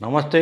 నమస్తే.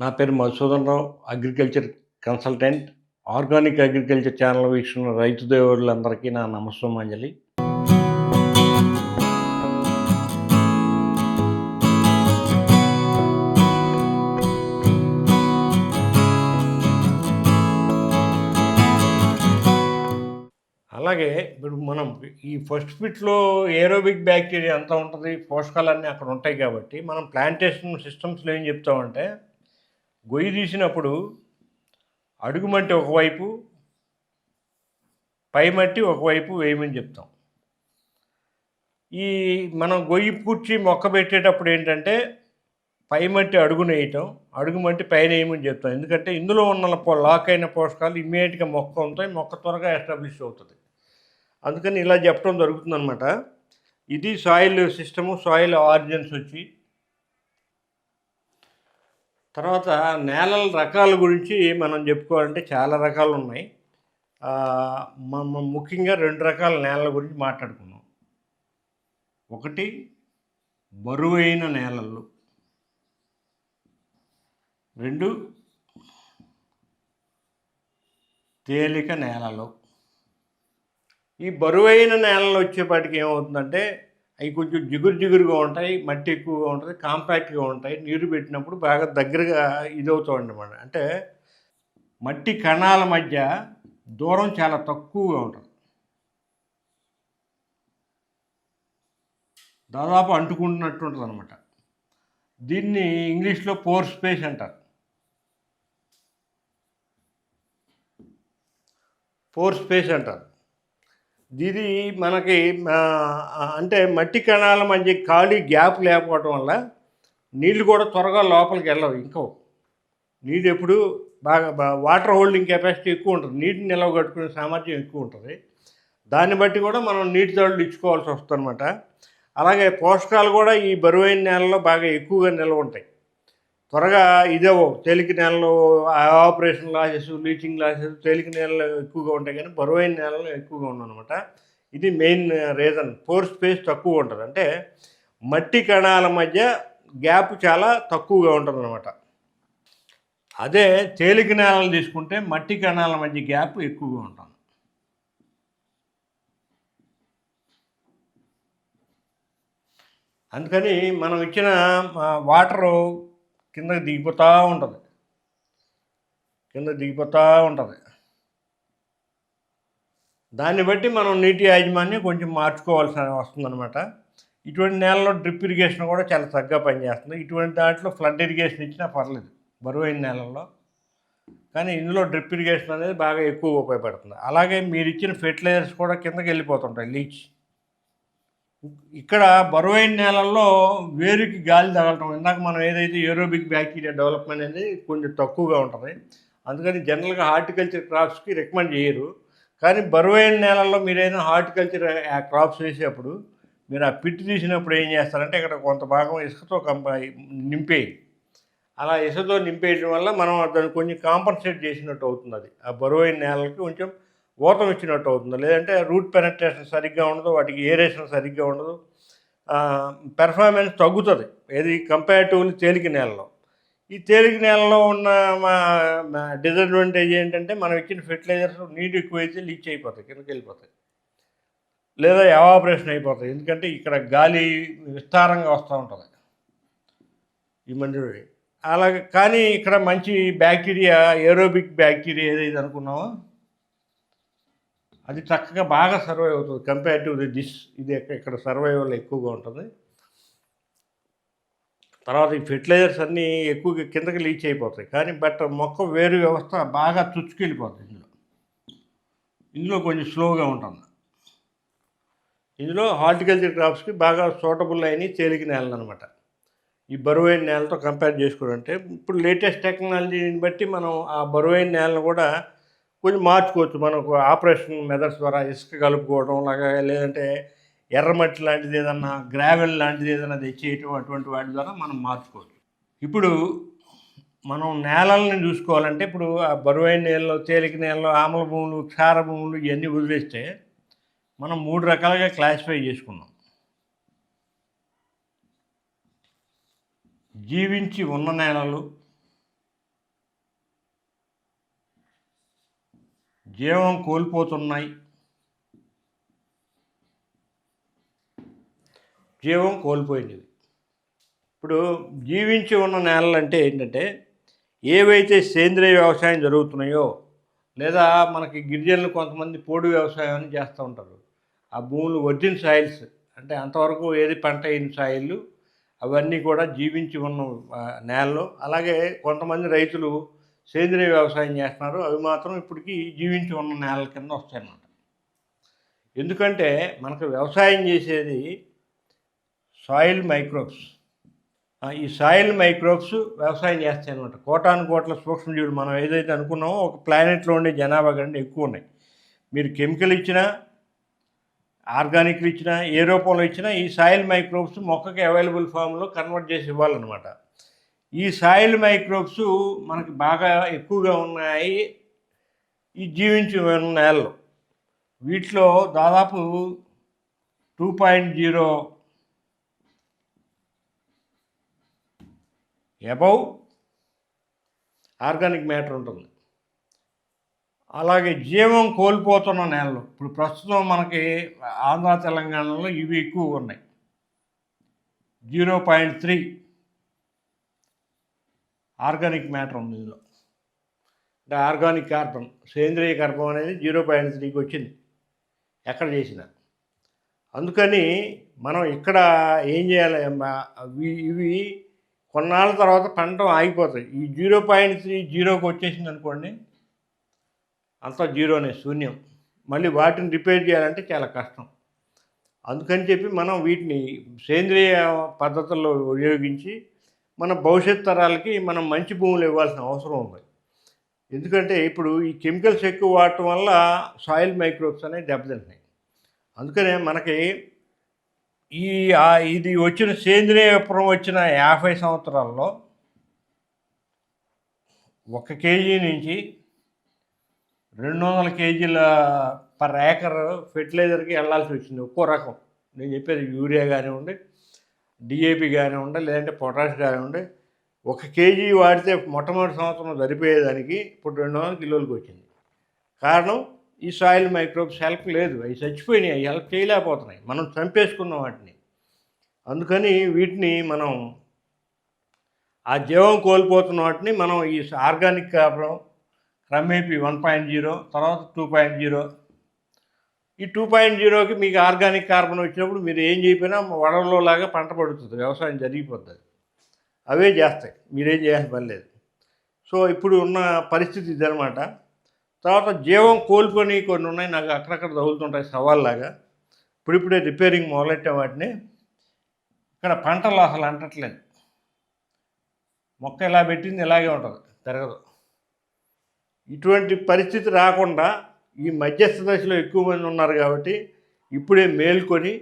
నా పేరు Madhusudan Rao. Agriculture consultant. Organic agriculture channel వీక్షణ రైతు దేవుళ్ళందరికీ నా నమస్సుమాంజలి. అలాగే ఇప్పుడు మనం ఈ ఫస్ట్ బిట్‌లో ఏరోబిక్ బ్యాక్టీరియా అంతా ఉంటది. పోషకాలన్నీ అక్కడ ఉంటాయి కాబట్టి, మనం ప్లాంటేషన్ సిస్టమ్స్‌లో ఏం చెప్తామంటే, గొయ్యి తీసినప్పుడు అడుగు మట్టి ఒకవైపు, పై మట్టి ఒకవైపు వేయమని చెప్తాం. ఈ మనం గొయ్యి పూడ్చి మొక్క పెట్టేటప్పుడు ఏంటంటే, పై మట్టి అడుగున వేయటం, అడుగు మట్టి పైన వేయమని చెప్తాం. ఎందుకంటే ఇందులో ఉన్న లాక్ అయిన పోషకాలు ఇమ్మీడియట్‌గా మొక్క ఉంటాయి. మొక్క త్వరగా ఎస్టాబ్లిష్ అవుతుంది. అందుకని ఇలా చెప్పడం జరుగుతుందనమాట. ఇది సాయిల్ సిస్టము, సాయిల్ ఆరిజిన్స్ వచ్చి. తర్వాత నేలల రకాల గురించి మనం చెప్పుకోవాలంటే చాలా రకాలు ఉన్నాయి. మనం ముఖ్యంగా 2 రకాల నేలల గురించి మాట్లాడుకుందాం. ఒకటి బరువైన నేలలు, 2 తేలిక నేలలు. ఈ బరువైన నేలలు వచ్చేపాటికి ఏమవుతుందంటే, అవి కొంచెం జిగురుగా ఉంటాయి, మట్టి ఎక్కువగా ఉంటుంది, కాంపాక్ట్గా ఉంటాయి. నీరు పెట్టినప్పుడు బాగా దగ్గరగా ఇదవుతూ ఉండమాట. అంటే మట్టి కణాల మధ్య దూరం చాలా తక్కువగా ఉంటుంది. దాదాపు అంటుకుంటున్నట్టు ఉంటుంది అనమాట. దీన్ని ఇంగ్లీష్లో పోర్ స్పేస్ అంటారు. పోర్ స్పేస్ అంటారు. ఇది మనకి అంటే మట్టి కణాల మధ్య ఖాళీ గ్యాప్ లేకపోవటం వల్ల నీళ్ళు కూడా త్వరగా లోపలికి వెళ్ళవు. ఇంకో నీళ్ళు ఎప్పుడు బాగా వాటర్ హోల్డింగ్ కెపాసిటీ ఎక్కువ ఉంటుంది, నీటిని నిల్వ కట్టుకునే సామర్థ్యం ఎక్కువ ఉంటుంది. దాన్ని బట్టి కూడా మనం నీటి తడులు ఇచ్చుకోవాల్సి వస్తుంది అనమాట. అలాగే పోషకాలు కూడా ఈ బరువైన నేలలో బాగా ఎక్కువగా నిల్వ ఉంటాయి. త్వరగా ఇదేవో తేలిక నేలలో ఆపరేషన్ లాసెస్, లీచింగ్ లాసెస్ తేలిక నేలలో ఎక్కువగా ఉంటాయి, కానీ బరువైన నేలలో ఎక్కువగా ఉండనమాట. ఇది మెయిన్ రీజన్. పోర్ స్పేస్ తక్కువ ఉంటుంది. అంటే మట్టి కణాల మధ్య గ్యాప్ చాలా తక్కువగా ఉంటుంది అనమాట. అదే తేలిక నేలలు తీసుకుంటే మట్టి కణాల మధ్య గ్యాప్ ఎక్కువగా ఉంటుంది. అందుకని మనం ఇచ్చిన వాటరు కిందకి దిగిపోతూ ఉంటుంది. దాన్ని బట్టి మనం నీటి యాజమాన్యం కొంచెం మార్చుకోవాల్సి వస్తుందన్నమాట. ఇటువంటి నేలలో డ్రిప్ ఇరిగేషన్ కూడా చాలా చక్కగా పనిచేస్తుంది. ఇటువంటి దాంట్లో ఫ్లడ్ ఇరిగేషన్ ఇచ్చినా పర్లేదు బరువైన నేలల్లో, కానీ ఇందులో డ్రిప్ ఇరిగేషన్ అనేది బాగా ఎక్కువ ఉపయోగపడుతుంది. అలాగే మీరు ఇచ్చిన ఫెర్టిలైజర్స్ కూడా కిందకి వెళ్ళిపోతుంటాయి, లీచ్. ఇక్కడ బరువైన నేలల్లో వేరుకి గాలి తగలటం, ఇందాక మనం ఏదైతే ఏరోబిక్ బ్యాక్టీరియా డెవలప్మెంట్ అనేది కొంచెం తక్కువగా ఉంటుంది. అందుకని జనరల్గా హార్టికల్చర్ క్రాప్స్కి రికమెండ్ చేయరు. కానీ బరువైన నేలల్లో మీరు ఏదైనా హార్టికల్చర్ క్రాప్స్ వేసేటప్పుడు మీరు ఆ పిట్ తీసినప్పుడు ఏం చేస్తారంటే ఇక్కడ కొంత భాగం ఇసుకతో నింపేయి. అలా ఇసుకతో నింపేయడం వల్ల మనం దాన్ని కొంచెం కాంపన్సేట్ చేసినట్టు అవుతుంది. అది ఆ బరువైన నేలకి కొంచెం ఊతం ఇచ్చినట్టు అవుతుంది. లేదంటే రూట్ పెనట్రేషన్ సరిగ్గా ఉండదు, వాటికి ఏరేషన్ సరిగ్గా ఉండదు, పెర్ఫార్మెన్స్ తగ్గుతుంది. ఏది కంపారిటివ్లీ తేలిక నేలలో. ఈ తేలిక నేలలో ఉన్న డిసడ్వాంటేజ్ ఏంటంటే, మనం ఇచ్చిన ఫెర్టిలైజర్స్ నీరు ఎక్కువైతే లీచ్ అయిపోతాయి, కిందకి వెళ్ళిపోతాయి, లేదా ఎవాపరేషన్ అయిపోతాయి. ఎందుకంటే ఇక్కడ గాలి విస్తారంగా వస్తూ ఉంటుంది ఈ మంజూరి. అలాగే కానీ ఇక్కడ మంచి బ్యాక్టీరియా, ఏరోబిక్ బ్యాక్టీరియా ఏదైతే అనుకున్నామో అది చక్కగా బాగా సర్వైవ్ అవుతుంది. కంపేరిటివ్ దిస్ ఇది ఇక్కడ సర్వైవల్ ఎక్కువగా ఉంటుంది. తర్వాత ఈ ఫెర్టిలైజర్స్ అన్నీ ఎక్కువగా కిందకి లీచ్ అయిపోతాయి, కానీ మొక్క వేరు వ్యవస్థ బాగా చుచ్చుకెళ్ళిపోతుంది. ఇందులో కొంచెం స్లోగా ఉంటుంది. ఇందులో హార్టికల్చర్ క్రాప్స్కి బాగా సూటబుల్ అయిన తేలిక నేలలు అనమాట. ఈ బరువైన నేలతో కంపేర్ చేసుకుంటే ఇప్పుడు లేటెస్ట్ టెక్నాలజీని బట్టి మనం ఆ బరువైన నేలను కూడా కొంచెం మార్చుకోవచ్చు. మనకు ఆపరేషన్ మెథడ్స్ ద్వారా ఇసుక కలుపుకోవడం లాగా, లేదంటే ఎర్రమట్టి లాంటిది ఏదన్నా, గ్రావెల్ లాంటిది ఏదైనా తెచ్చేయటం, అటువంటి వాటి ద్వారా మనం మార్చుకోవచ్చు. ఇప్పుడు మనం నేలల్ని చూసుకోవాలంటే, ఇప్పుడు ఆ బరువైన నేలలో, తేలిక నేలలో, ఆమ్ల భూములు, క్షార భూములు ఇవన్నీ వదిలేస్తే మనం 3 రకాలుగా క్లాసిఫై చేసుకున్నాం. జీవించి ఉన్న నేలలు, జీవం కోల్పోతున్నాయి, జీవం కోల్పోయినవి. ఇప్పుడు జీవించి ఉన్న నేలలు అంటే ఏంటంటే ఏవైతే సేంద్రియ వ్యవసాయం జరుగుతున్నాయో, లేదా మనకి గిరిజనులు కొంతమంది పోడు వ్యవసాయం అని చేస్తూ ఉంటారు. ఆ భూములు వర్జిన్ సాయిల్స్ అంటే అంతవరకు ఏది పంట అయిన సాయిళ్ళు అవన్నీ కూడా జీవించి ఉన్న నేలలు. అలాగే కొంతమంది రైతులు సేంద్రియ వ్యవసాయం చేస్తున్నారు, అవి మాత్రం ఇప్పటికీ జీవించి ఉన్న నేలల కింద వస్తాయన్నమాట. ఎందుకంటే మనకు వ్యవసాయం చేసేది సాయిల్ మైక్రోబ్స్. ఈ సాయిల్ మైక్రోబ్స్ వ్యవసాయం చేస్తాయి అనమాట. కోటాను కోట్ల సూక్ష్మజీవులు మనం ఏదైతే అనుకున్నామో ఒక ప్లానెట్లో ఉండే జనాభా కంటే ఎక్కువ ఉన్నాయి. మీరు కెమికల్ ఇచ్చినా, ఆర్గానిక్లు ఇచ్చినా, ఏ రూపంలో ఇచ్చినా ఈ సాయిల్ మైక్రోబ్స్ మొక్కకి అవైలబుల్ ఫామ్లో కన్వర్ట్ చేసి ఇవ్వాలన్నమాట. ఈ సాయిల్ మైక్రోబ్స్ మనకి బాగా ఎక్కువగా ఉన్నాయి ఈ జీవించి ఉన్న నేలలో. వీటిలో దాదాపు 2.0 అబౌవ్ ఆర్గానిక్ మ్యాటర్ ఉంటుంది. అలాగే జీవం కోల్పోతున్న నేలలు ఇప్పుడు ప్రస్తుతం మనకి ఆంధ్ర తెలంగాణలో ఇవి ఎక్కువ ఉన్నాయి. 0.3 ఆర్గానిక్ మ్యాటర్ ఉంది ఇందులో. అంటే ఆర్గానిక్ కార్బన్, సేంద్రియ కార్బన్ అనేది 0.3కి వచ్చింది ఎక్కడ చేసినా. అందుకని మనం ఇక్కడ ఏం చేయాలి, ఇవి కొన్నాళ్ళ తర్వాత పంట ఆగిపోతాయి. ఈ 0.3 జీరోకి వచ్చేసింది అనుకోండి, అంతా జీరోనే, శూన్యం. మళ్ళీ వాటిని రిపేర్ చేయాలంటే చాలా కష్టం. అందుకని చెప్పి మనం వీటిని సేంద్రియ పద్ధతుల్లో ఉపయోగించి మన భవిష్యత్ తరాలకి మనం మంచి భూములు ఇవ్వాల్సిన అవసరం ఉంది. ఎందుకంటే ఇప్పుడు ఈ కెమికల్స్ ఎక్కువ వాడటం వల్ల సాయిల్ మైక్రోబ్స్ అనేవి దెబ్బతింటున్నాయి. అందుకనే మనకి ఇది వచ్చిన సేంద్రియ విప్లవం వచ్చిన 50 సంవత్సరాల్లో 1 కేజీ నుంచి 200 కేజీల పర్ ఏకర్ ఫెర్టిలైజర్కి వెళ్ళాల్సి వచ్చింది. ఒక్కో రకం నేను చెప్పేది యూరియా కానివ్వండి, డిఏపి కానివ్వండి, లేదంటే పొటాష్ కానివ్వండి. 1 కేజీ వాడితే మొట్టమొదటి సంవత్సరం సరిపోయేదానికి ఇప్పుడు 200 కిలోలకు వచ్చింది. కారణం ఈ సాయిల్ మైక్రోబ్స్ హెల్ప్ లేదు, అవి చచ్చిపోయినాయి, అవి హెల్ప్ చేయలేకపోతున్నాయి, మనం చంపేసుకున్న వాటిని. అందుకని వీటిని మనం ఆ జీవం కోల్పోతున్న వాటిని మనం ఈ ఆర్గానిక్ కార్బన్ క్రమేపీ 1.0 తర్వాత 2.0. ఈ 2.0కి మీకు ఆర్గానిక్ కార్బన్ వచ్చినప్పుడు మీరు ఏం చెప్పినా వడల్లో లాగా పంట పడుతుంది, వ్యవసాయం జరిగిపోతుంది, అవే చేస్తాయి, మీరేం చేయాల్సిన పని లేదు. సో ఇప్పుడు ఉన్న పరిస్థితి ఇదనమాట. తర్వాత జీవం కోల్పోని కొన్ని ఉన్నాయి, నాకు అక్కడక్కడ తగులుతుంటాయి సవాల్లాగా. ఇప్పుడిప్పుడే రిపేరింగ్ మొదలెట్టే వాటిని. ఇక్కడ పంటలు అసలు అంటట్లేదు, మొక్క ఇలా పెట్టింది ఇలాగే ఉంటుంది, తిరగదు. ఇటువంటి పరిస్థితి రాకుండా ఈ మధ్యస్థ దశలో ఎక్కువ మంది ఉన్నారు కాబట్టి ఇప్పుడే మేల్కొని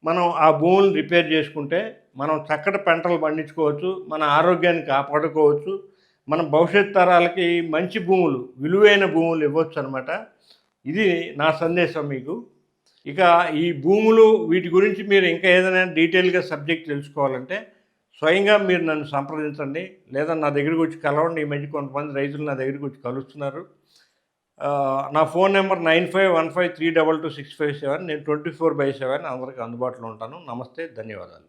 మనం ఆ భూములను రిపేర్ చేసుకుంటే మనం చక్కటి పంటలు పండించుకోవచ్చు, మన ఆరోగ్యాన్ని కాపాడుకోవచ్చు, మన భవిష్యత్ తరాలకి మంచి భూములు, విలువైన భూములు ఇవ్వచ్చు అనమాట. ఇది నా సందేశం మీకు. ఇక ఈ భూములు వీటి గురించి మీరు ఇంకా ఏదైనా డీటెయిల్గా సబ్జెక్ట్ తెలుసుకోవాలంటే స్వయంగా మీరు నన్ను సంప్రదించండి, లేదా నా దగ్గరికి వచ్చి కలవండి. ఈ మధ్య కొంతమంది రైతులు నా దగ్గరికి వచ్చి కలుస్తున్నారు. నా ఫోన్ నెంబర్ 9515322657. నేను 24/7 అందరికీ అందుబాటులో ఉంటాను. నమస్తే, ధన్యవాదాలు.